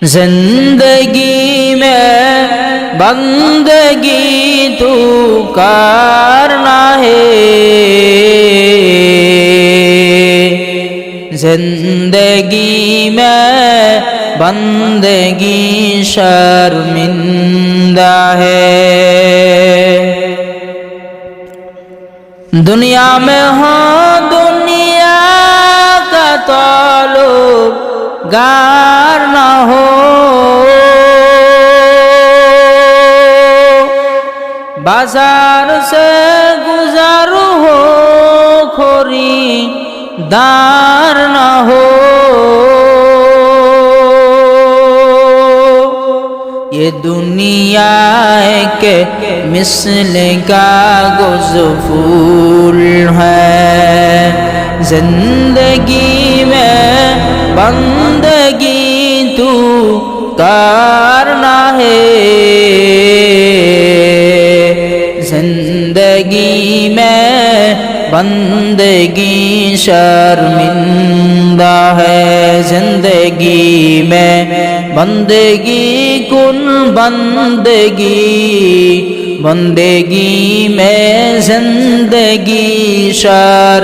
زندگی میں بندگی تو کرنا ہے، زندگی میں بندگی شرمندہ ہے۔ دنیا میں ہو دنیا کا تعلق گار نہ ہو، بازار سے گزر ہو خریدار نہ ہو، یہ دنیا ایک مثل کاغذ پھول ہے، زندگی میں بندگی تو کرنا ہے، زندگی میں بندگی شرمندہ ہے، زندگی میں بندگی کن بندگی، بندگی میں زندگی شرمندہ